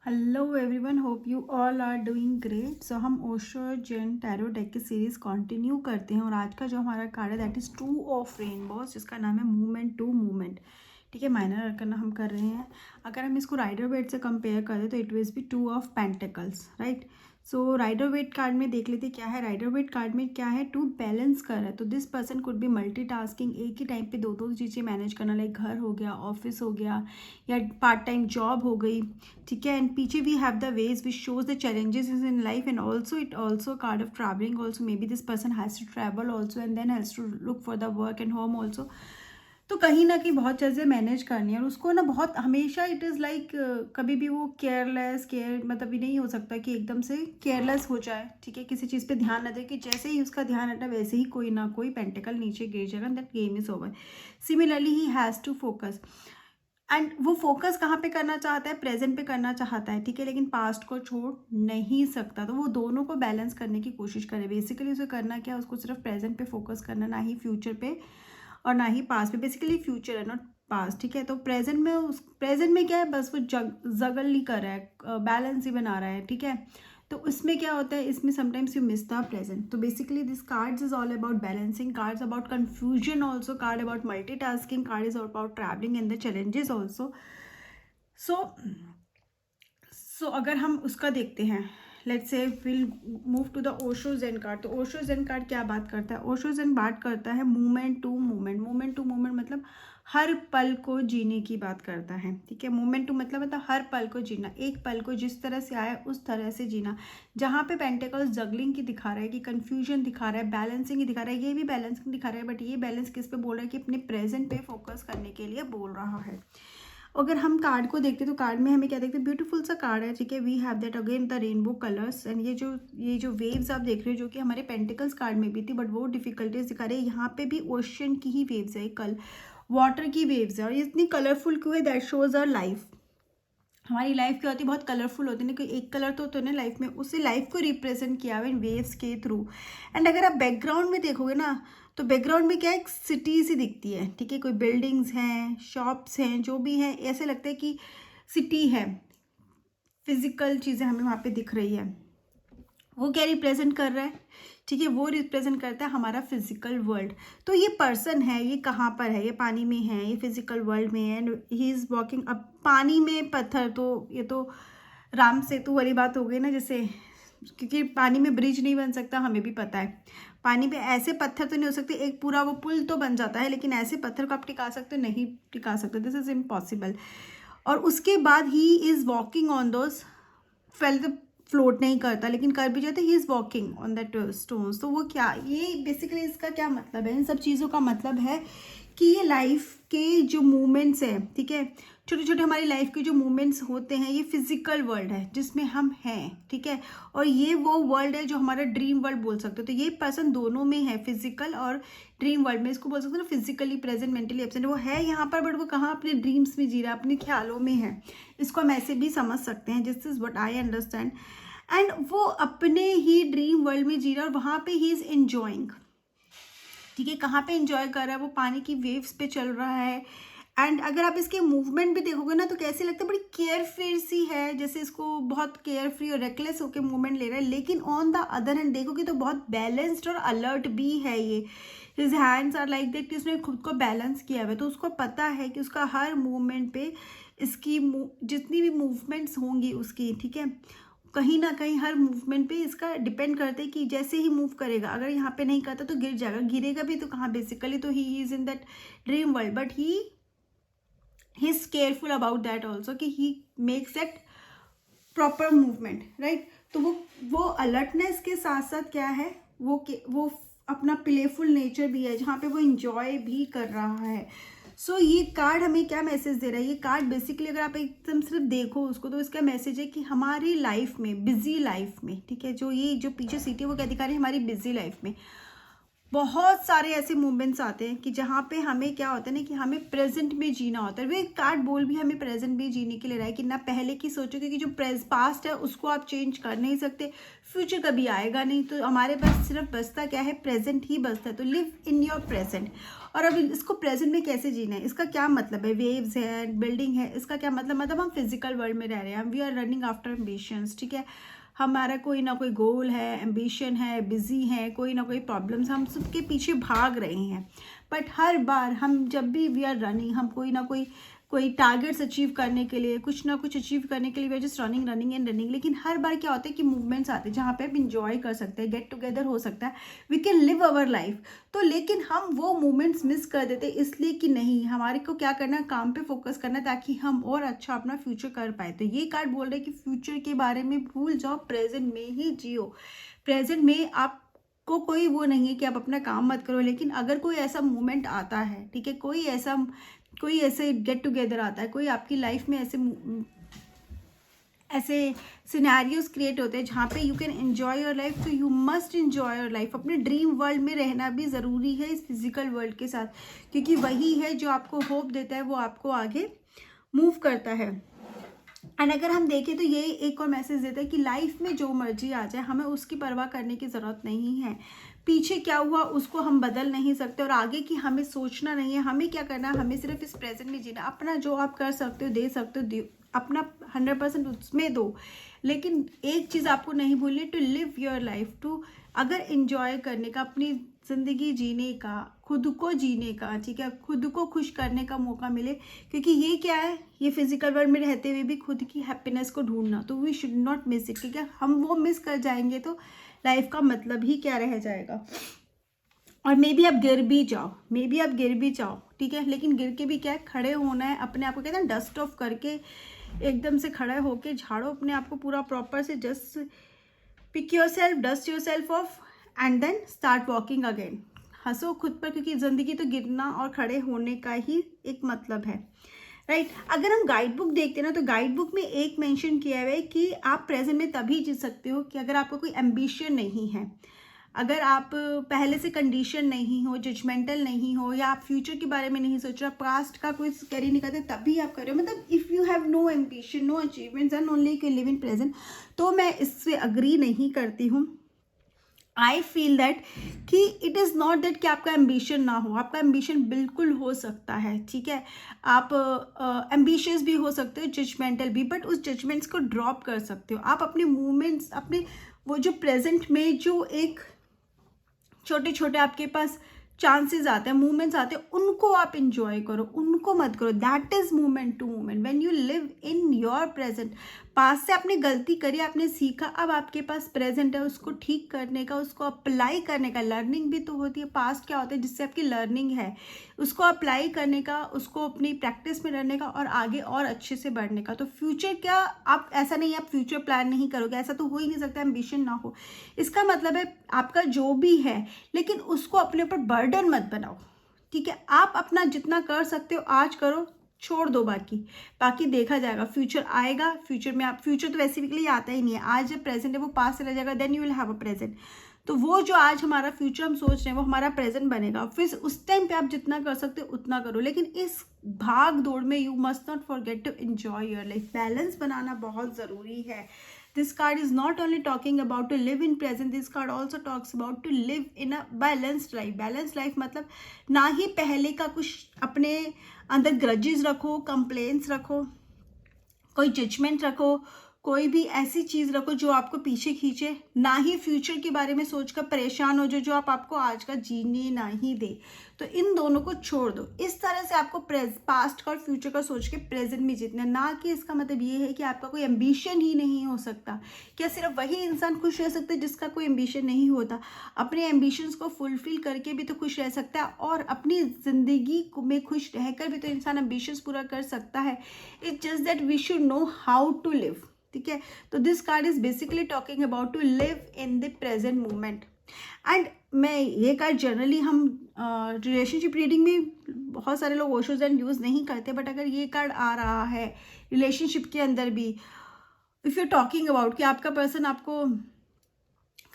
Hello everyone, hope you all are doing great. So हम Osho zen tarot deck की series continue करते हैं और आज का जो हमारा कार्ड है that is two of rainbows, जिसका नाम है मूवमेंट टू मूवमेंट। ठीक है, माइनर अरकन हम कर रहे हैं। अगर हम इसको राइडर वेट से कंपेयर करें तो it will be two of pentacles, right. So Rider Waite card में देख लेते क्या है। राइडर वेट कार्ड में क्या है, टू बैलेंस कर रहा है। तो this person could be multitasking, एक ही टाइम पे दो दो चीज़ें मैनेज करना, लाइक घर हो गया, ऑफिस हो गया, या पार्ट टाइम जॉब हो गई। ठीक है, एंड पीछे we have the waves which shows the challenges is in life, and also it also card of travelling also. Maybe this person has to travel also and then has to look for the work and home also. तो कहीं ना कहीं बहुत चीज़ें manage करनी है और उसको ना बहुत हमेशा इट इज़ लाइक कभी भी वो केयर मतलब ये नहीं हो सकता कि एकदम से केयरलेस हो जाए। ठीक है, किसी चीज़ पे ध्यान न दे कि जैसे ही उसका ध्यान हटा वैसे ही कोई ना कोई पेंटिकल नीचे गिर जाएगा, that game is over. Similarly he has to focus, and वो फोकस कहाँ पे करना चाहता है, प्रेजेंट पे करना चाहता है। ठीक है, लेकिन पास्ट को छोड़ नहीं सकता। तो वो दोनों को बैलेंस करने की कोशिश करे। बेसिकली उसे करना क्या है, उसको सिर्फ प्रेजेंट पे फोकस करना, ना ही फ्यूचर पे और ना ही पास्ट पे। बेसिकली फ्यूचर है, नॉट पास्ट। ठीक है, तो प्रेजेंट में क्या है, बस वो जगल नहीं कर रहा है, बैलेंस ही बना रहा है। ठीक है, तो उसमें क्या होता है, इसमें sometimes you miss the present. तो basically this cards is all about balancing, cards about confusion also, card about multitasking, card is about travelling and the challenges also. So अगर हम उसका देखते हैं, let's say will move to the Osho zen card. तो Osho zen card क्या बात करता है, ओशो ज़ेन बात करता है movement to movement. Movement to movement मतलब हर पल को जीने की बात करता है। ठीक है, मूवमेंट टू मतलब हर पल को जीना, एक पल को जिस तरह से आया उस तरह से जीना। जहाँ पे पेंटिकल्स जगलिंग की दिखा रहा है, कि कन्फ्यूजन दिखा रहा है, बैलेंसिंग ही दिखा रहा है, ये भी बैलेंसिंग दिखा रहा है, बट ये बैलेंस किस पे बोल रहा है, कि अपने प्रेजेंट पे फोकस करने के लिए बोल रहा है। अगर हम कार्ड को देखते तो कार्ड में हमें क्या देखते हैं, ब्यूटीफुल सा कार्ड है। ठीक है, we have that again the rainbow colours, and ये जो वेव्स आप देख रहे हो, जो कि हमारे पेंटिकल्स कार्ड में भी थी, बट वो डिफिकल्टीज दिखा रहे हैं। यहाँ पे भी ओशन की ही वेव्स है, कल वाटर की वेव्स है, और ये इतनी कलरफुल क्यों है, दैट शोज आवर लाइफ। हमारी लाइफ क्या होती है, बहुत कलरफुल होती है ना, कोई एक कलर तो ना लाइफ में, उसी लाइफ को रिप्रेजेंट किया हुआ इन वेव्स के थ्रू। एंड अगर आप बैकग्राउंड में देखोगे ना, तो बैकग्राउंड में क्या है, एक सिटी सी दिखती है। ठीक है, कोई बिल्डिंग्स हैं, शॉप्स हैं, जो भी हैं, ऐसे लगता है कि सिटी है, फिजिकल चीज़ें हमें वहाँ पे दिख रही है। वो क्या रिप्रेजेंट कर रहा है, ठीक है, वो रिप्रेजेंट करता है हमारा फिजिकल वर्ल्ड। तो ये पर्सन है, ये कहाँ पर है, ये पानी में है, ये फिजिकल वर्ल्ड में है, एंड ही इज़ वॉकिंग अब पानी में पत्थर। तो ये तो राम सेतु वाली बात हो गई ना, जैसे, क्योंकि पानी में ब्रिज नहीं बन सकता, हमें भी पता है। पानी पे ऐसे पत्थर तो नहीं हो सकते, एक पूरा वो पुल तो बन जाता है, लेकिन ऐसे पत्थर को आप टिका सकते हो, नहीं टिका सकते, दिस इज इम्पॉसिबल। और उसके बाद he is walking on those fail, तो फ्लोट नहीं करता, लेकिन कर भी जाता है, he is walking on that stones. तो वो क्या, ये बेसिकली इसका क्या मतलब है, इन सब चीज़ों का मतलब है कि ये लाइफ के जो मूवमेंट्स हैं, ठीक है, छोटे छोटे हमारी लाइफ के जो मूवमेंट्स होते हैं, ये फिजिकल वर्ल्ड है जिसमें हम हैं। ठीक है, और ये वो वर्ल्ड है जो हमारा ड्रीम वर्ल्ड बोल सकते हो। तो ये पर्सन दोनों में है, फिजिकल और ड्रीम वर्ल्ड में। इसको बोल सकते हो ना, फिजिकली प्रेजेंट, मेंटली एब्सेंट। वो है यहाँ पर, बट वो कहाँ, अपने ड्रीम्स में जी रहा है, अपने ख्यालों में है। इसको हम ऐसे भी समझ सकते हैं, this is what I understand. And वो अपने ही ड्रीम वर्ल्ड में जी रहा है, और वहाँ पे ही इज एंजॉइंग। ठीक है, कहाँ पे एंजॉय कर रहा है, वो पानी की वेव्स पे चल रहा है। एंड अगर आप इसके मूवमेंट भी देखोगे ना, तो कैसे लगता है, बड़ी केयर फ्री सी है, जैसे इसको बहुत केयर फ्री और रेकलेस होकर मूवमेंट ले रहा है। लेकिन ऑन द अदर हैंड देखोगे तो बहुत बैलेंस्ड और अलर्ट भी है ये। His hands are like that, कि उसने खुद को बैलेंस किया हुआ है। तो उसको पता है कि उसका हर मूवमेंट पे, इसकी जितनी भी मूवमेंट्स होंगी उसकी, ठीक है, कहीं ना कहीं हर मूवमेंट पे इसका डिपेंड करते हैं कि जैसे ही मूव करेगा, अगर यहाँ पे नहीं करता तो गिर जाएगा, गिरेगा भी तो कहाँ, बेसिकली तो he is in that dream world, but he is careful about that also, कि he makes that proper movement, right. तो वो अलर्टनेस के साथ साथ क्या है, वो अपना प्लेफुल नेचर भी है, जहाँ पे वो इंजॉय भी कर रहा है। सो ये कार्ड हमें क्या मैसेज दे रहा है, ये कार्ड बेसिकली अगर आप एकदम सिर्फ देखो उसको, तो इसका मैसेज है कि हमारी लाइफ में, बिजी लाइफ में, ठीक है, जो ये जो पीछे सीटी है वो क्या दिखा रही है, हमारी बिजी लाइफ में बहुत सारे ऐसे मोमेंट्स आते हैं कि जहाँ पे हमें क्या होता है ना कि हमें प्रेजेंट में जीना होता है। वे कार्ड बोल भी हमें प्रेजेंट में जीने के लिए रहा है कि ना पहले की सोचो, क्योंकि जो पास्ट है उसको आप चेंज कर नहीं सकते, फ्यूचर कभी आएगा नहीं, तो हमारे पास सिर्फ बचता क्या है, प्रेजेंट ही बचता है। तो लिव इन योर प्रेजेंट। और अब इसको प्रेजेंट में कैसे जीना है, इसका क्या मतलब है, वेव्स है, बिल्डिंग है, इसका क्या मतलब हम फिजिकल वर्ल्ड में रह रहे हैं, we are running after ambitions, ठीक है। हमारा कोई ना कोई गोल है, एम्बिशन है, बिजी है, कोई ना कोई प्रॉब्लम्स, हम सबके पीछे भाग रहे हैं। बट हर बार हम जब भी वी आर रनिंग, हम कोई ना कोई टारगेट्स अचीव करने के लिए, कुछ ना कुछ अचीव करने के लिए we are just running running and running. लेकिन हर बार क्या होता है कि मूवमेंट्स आते हैं जहाँ पे आप इंजॉय कर सकते हैं, गेट टुगेदर हो सकता है, we can live our life. तो लेकिन हम वो मोमेंट्स मिस कर देते इसलिए कि नहीं, हमारे को क्या करना है, काम पे फोकस करना है ताकि हम और अच्छा अपना फ्यूचर कर पाए। तो ये कार्ड बोल रहे हैं कि फ्यूचर के बारे में भूल जाओ, प्रेजेंट में ही जियो। प्रेजेंट में आप को कोई वो नहीं है कि आप अपना काम मत करो, लेकिन अगर कोई ऐसा मोमेंट आता है, ठीक है, कोई ऐसे गेट टुगेदर आता है, कोई आपकी लाइफ में ऐसे सिनेरियोज क्रिएट होते हैं जहाँ पे you can enjoy your life, तो you must enjoy your life. अपने ड्रीम वर्ल्ड में रहना भी ज़रूरी है इस फिजिकल वर्ल्ड के साथ, क्योंकि वही है जो आपको होप देता है, वो आपको आगे मूव करता है। एंड अगर हम देखें तो ये एक और मैसेज देता है कि लाइफ में जो मर्जी आ जाए हमें उसकी परवाह करने की ज़रूरत नहीं है। पीछे क्या हुआ उसको हम बदल नहीं सकते, और आगे की हमें सोचना नहीं है। हमें क्या करना है, हमें सिर्फ इस प्रेजेंट में जीना। अपना जो आप कर सकते हो, दे सकते हो, अपना 100% उसमें दो। लेकिन एक चीज़ आपको नहीं भूलनी, to live your life, to अगर इंजॉय करने का, अपनी ज़िंदगी जीने का, खुद को जीने का, ठीक है, खुद को खुश करने का मौका मिले। क्योंकि ये क्या है, ये फिजिकल वर्ल्ड में रहते हुए भी खुद की हैप्पीनेस को ढूंढना, तो we should not miss it, ठीक है। हम वो मिस कर जाएंगे तो लाइफ का मतलब ही क्या रह जाएगा। और मे बी आप गिर भी जाओ, ठीक है, लेकिन गिर के भी क्या है, खड़े होना है। अपने आप को कहते हैं डस्ट ऑफ करके एकदम से खड़े होके झाड़ो अपने आप को पूरा प्रॉपर से, just pick yourself, dust yourself off and then start walking again. हंसो खुद पर, क्योंकि ज़िंदगी तो गिरना और खड़े होने का ही एक मतलब है, राइट। अगर हम गाइड बुक देखते हैं ना, तो गाइड बुक में एक मेंशन किया हुआ है कि आप प्रेजेंट में तभी जी सकते हो कि अगर आपको कोई एम्बिशन नहीं है, अगर आप पहले से कंडीशन नहीं हो, जजमेंटल नहीं हो, या आप फ्यूचर के बारे में नहीं सोच रहे, पास्ट का कोई कैरी नहीं करते, तभी आप कर रहे हो। मतलब if you have no ambition, no achievements and only you live in present, तो मैं इससे अग्री नहीं करती हूँ। आई फील दैट कि इट इज़ नॉट दैट कि आपका एम्बिशन ना हो, आपका एम्बिशन बिल्कुल हो सकता है, ठीक है। आप एम्बिशियस भी हो सकते हो, जजमेंटल भी, बट उस जजमेंट्स को ड्रॉप कर सकते हो। आप अपने मूवमेंट्स, अपने वो जो प्रेजेंट में जो एक छोटे छोटे आपके पास चांसेस आते हैं, मूवमेंट्स आते हैं, उनको आप इंजॉय करो, उनको मत करो। That is movement to movement when you live in your present. पास से आपने गलती करी, आपने सीखा, अब आपके पास प्रेजेंट है उसको ठीक करने का, उसको अप्लाई करने का। लर्निंग भी तो होती है, पास्ट क्या होता है जिससे आपकी लर्निंग है, उसको अप्लाई करने का, उसको अपनी प्रैक्टिस में रहने का और आगे और अच्छे से बढ़ने का। तो फ्यूचर क्या, आप ऐसा नहीं है आप फ्यूचर प्लान नहीं करोगे, ऐसा तो हो ही नहीं सकता, एम्बिशन ना हो। इसका मतलब है आपका जो भी है, लेकिन उसको अपने ऊपर बर्डन मत बनाओ, ठीक है। आप अपना जितना कर सकते हो आज करो, छोड़ दो बाकी देखा जाएगा। फ्यूचर आएगा, फ्यूचर में आप, फ्यूचर तो वैसे भी आता ही नहीं है, आज जब प्रेजेंट है वो पास चला जाएगा, then you will have a present. तो वो जो आज हमारा फ्यूचर हम सोच रहे हैं वो हमारा प्रेजेंट बनेगा, फिर उस टाइम पे आप जितना कर सकते हो उतना करो। लेकिन इस भाग दौड़ में you must not forget to enjoy your life. Balance बनाना बहुत ज़रूरी है। This card is not only talking about to live in present, this card also talks about to live in a balanced life. Balanced life मतलब ना ही पहले का कुछ अपने अंदर ग्रजेस रखो, कंप्लेंट्स रखो, कोई जजमेंट रखो, कोई भी ऐसी चीज़ रखो जो आपको पीछे खींचे, ना ही फ्यूचर के बारे में सोचकर परेशान हो जो आपको आज का जीने ना ही दे। तो इन दोनों को छोड़ दो। इस तरह से आपको पास्ट का और फ्यूचर का सोच के प्रेजेंट में जीतना, ना कि इसका मतलब ये है कि आपका कोई एम्बिशन ही नहीं हो सकता। क्या सिर्फ वही इंसान खुश रह सकता है जिसका कोई एम्बिशन नहीं होता? अपने एम्बिशंस को फुलफिल करके भी तो खुश रह सकता है, और अपनी ज़िंदगी में खुश रहकर भी तो इंसान एम्बिशंस पूरा कर सकता है। It's just that we should know how to live, ठीक है। तो this card is basically talking about to live in the present moment. And मैं ये कार्ड जनरली हम रिलेशनशिप रीडिंग में बहुत सारे लोग ओशो ज़ेन यूज़ नहीं करते, बट अगर ये कार्ड आ रहा है रिलेशनशिप के अंदर भी, इफ़ यू टॉकिंग अबाउट कि आपका पर्सन आपको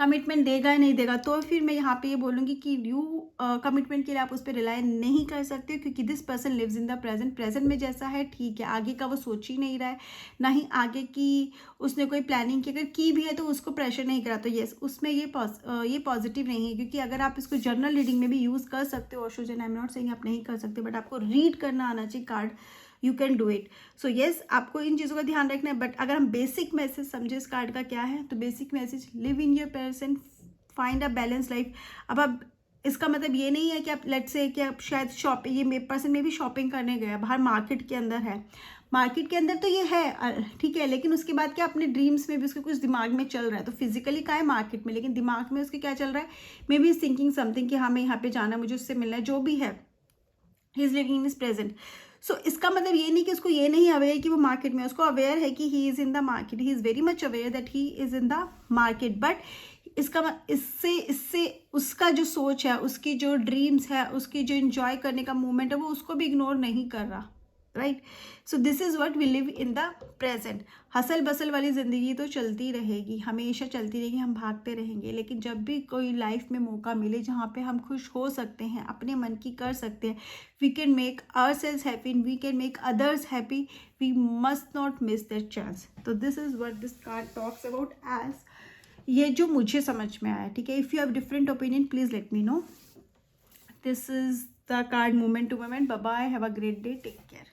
कमिटमेंट देगा या नहीं देगा, तो फिर मैं यहाँ पे ये बोलूँगी कि यू कमिटमेंट के लिए आप उस पर रिलाई नहीं कर सकते, क्योंकि this person lives in the present. Present में जैसा है ठीक है, आगे का वो सोच ही नहीं रहा है, ना ही आगे की उसने कोई प्लानिंग की, अगर की भी है तो उसको प्रेशर नहीं करा, तो येस उसमें ये पॉजिटिव नहीं है। क्योंकि अगर आप इसको जर्नल रीडिंग में भी यूज़ कर सकते हो Osho Jain, I am not saying आप नहीं कर सकते, बट आपको रीड करना आना चाहिए card, you can do it. So yes आपको इन चीज़ों का ध्यान रखना है। बट अगर हम बेसिक मैसेज समझे इस कार्ड का क्या है, तो basic message live in your person, find a balance life. अब आप इसका मतलब ये नहीं है कि आप लेट्स से कि आप शायद ये पर्सन में भी शॉपिंग करने गया, बाहर मार्केट के अंदर है, मार्केट के अंदर तो ये है ठीक है, लेकिन उसके बाद क्या अपने ड्रीम्स में भी उसके कुछ दिमाग में चल रहा है, तो फिजिकली का है मार्केट में, लेकिन दिमाग में उसके क्या चल रहा है, मे बी थिंकिंग समथिंग कि हाँ मैं यहाँ पे जाना, मुझे उससे मिलना है, जो भी है, he is living in is present. So इसका मतलब ये नहीं कि उसको ये नहीं अवेयर कि वो मार्केट में, उसको अवेयर है कि he is in the market, he is very much aware that he is in the market. But इससे इससे उसका जो सोच है, उसकी जो ड्रीम्स है, उसकी जो इंजॉय करने का मोमेंट है, वो उसको भी इग्नोर नहीं कर रहा, right. So this is what we live in the present. Hustle bustle वाली ज़िंदगी तो चलती रहेगी, हमेशा चलती रहेगी, हम भागते रहेंगे, लेकिन जब भी कोई लाइफ में मौका मिले जहाँ पे हम खुश हो सकते हैं, अपने मन की कर सकते हैं, we can make ourselves happy, we can make others happy, we must not miss that chance. तो this is what this card talks about as, ये जो मुझे समझ में आया, ठीक है। If you have different opinion please let me know. This is the card moment to moment. Bye bye, have a great day, take care.